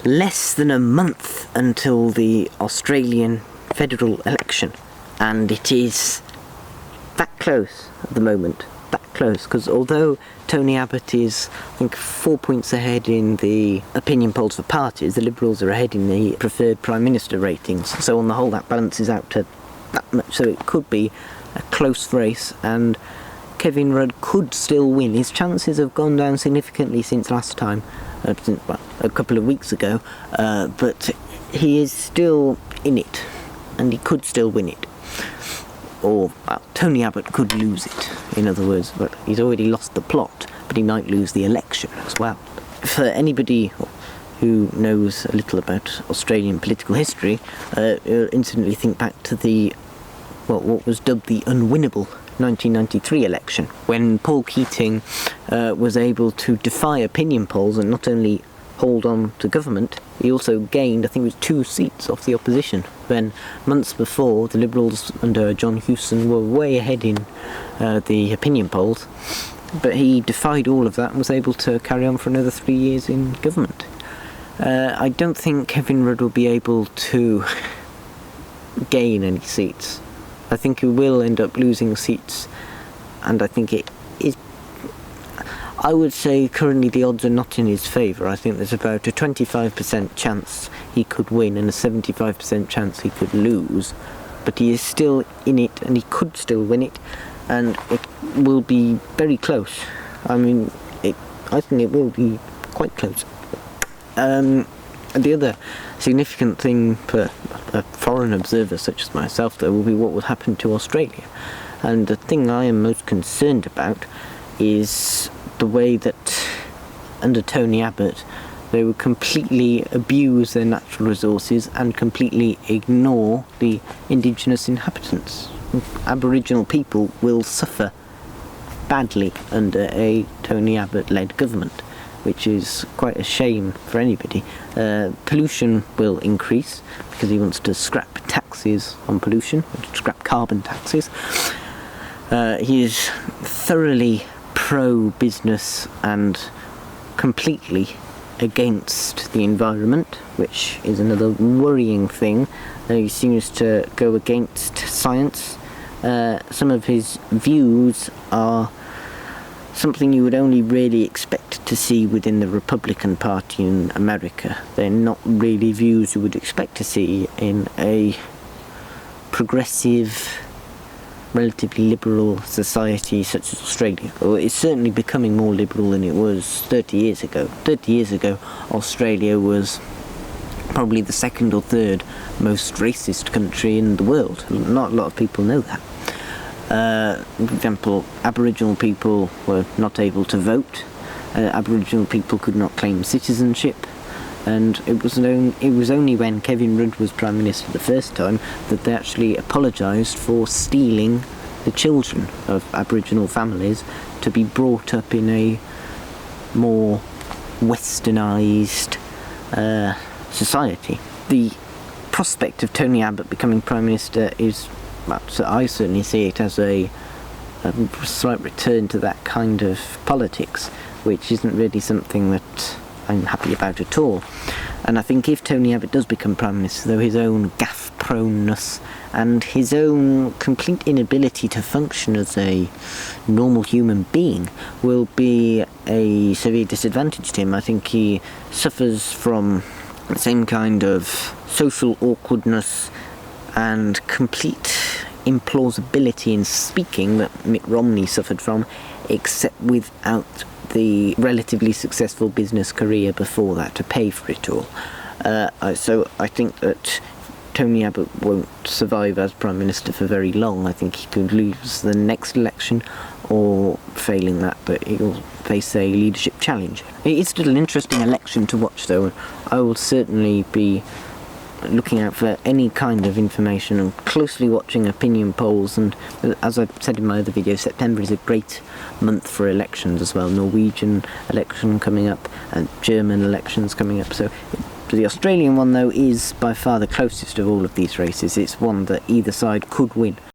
less than a month until the Australian federal election, and it is that close at the moment. That close, because although Tony Abbott is, I think, 4 points ahead in the opinion polls for parties, the Liberals are ahead in the preferred Prime Minister ratings, so on the whole that balances out to that much, so it could be a close race, and Kevin Rudd could still win. His chances have gone down significantly since last time, a couple of weeks ago, but he is still in it, and he could still win it. Or, well, Tony Abbott could lose it, in other words, but he's already lost the plot, but he might lose the election as well. For anybody who knows a little about Australian political history, you'll instantly think back to what was dubbed the unwinnable 1993 election, when Paul Keating was able to defy opinion polls and not only hold on to government, he also gained, I think it was 2 seats off the opposition, when months before the Liberals under John Hewson were way ahead in the opinion polls, but he defied all of that and was able to carry on for another 3 years in government. I don't think Kevin Rudd will be able to gain any seats. I think he will end up losing seats, and I think it is, I would say currently the odds are not in his favour. I think there's about a 25% chance he could win and a 75% chance he could lose, but he is still in it and he could still win it, and it will be very close. I mean, I think it will be quite close. The other significant thing for a foreign observer such as myself, though, will be what will happen to Australia. And the thing I am most concerned about is the way that under Tony Abbott they would completely abuse their natural resources and completely ignore the indigenous inhabitants. Aboriginal people will suffer badly under a Tony Abbott-led government, which is quite a shame for anybody. Pollution will increase because he wants to scrap taxes on pollution, scrap carbon taxes. He is thoroughly pro-business and completely against the environment, which is another worrying thing. He seems to go against science. Some of his views are something you would only really expect to see within the Republican Party in America. They're not really views you would expect to see in a progressive, relatively liberal society such as Australia. Well, it's certainly becoming more liberal than it was 30 years ago. 30 years ago, Australia was probably the 2nd or 3rd most racist country in the world. Not a lot of people know that. For example, Aboriginal people were not able to vote. Aboriginal people could not claim citizenship. And it was only when Kevin Rudd was Prime Minister the first time that they actually apologised for stealing the children of Aboriginal families to be brought up in a more westernised society. The prospect of Tony Abbott becoming Prime Minister is, well, so I certainly see it as a slight return to that kind of politics, which isn't really something that I'm happy about at all. And I think if Tony Abbott does become Prime Minister, though, his own gaffe proneness and his own complete inability to function as a normal human being will be a severe disadvantage to him. I think he suffers from the same kind of social awkwardness and complete implausibility in speaking that Mitt Romney suffered from, except without the relatively successful business career before that to pay for it all. So I think that Tony Abbott won't survive as Prime Minister for very long. I think he could lose the next election, or failing that, but he'll face a leadership challenge. It is still an interesting election to watch, though. I will certainly be looking out for any kind of information and closely watching opinion polls, and as I've said in my other video, September is a great month for elections as well. Norwegian election coming up and German elections coming up, so the Australian one, though, is by far the closest of all of these races. It's one that either side could win.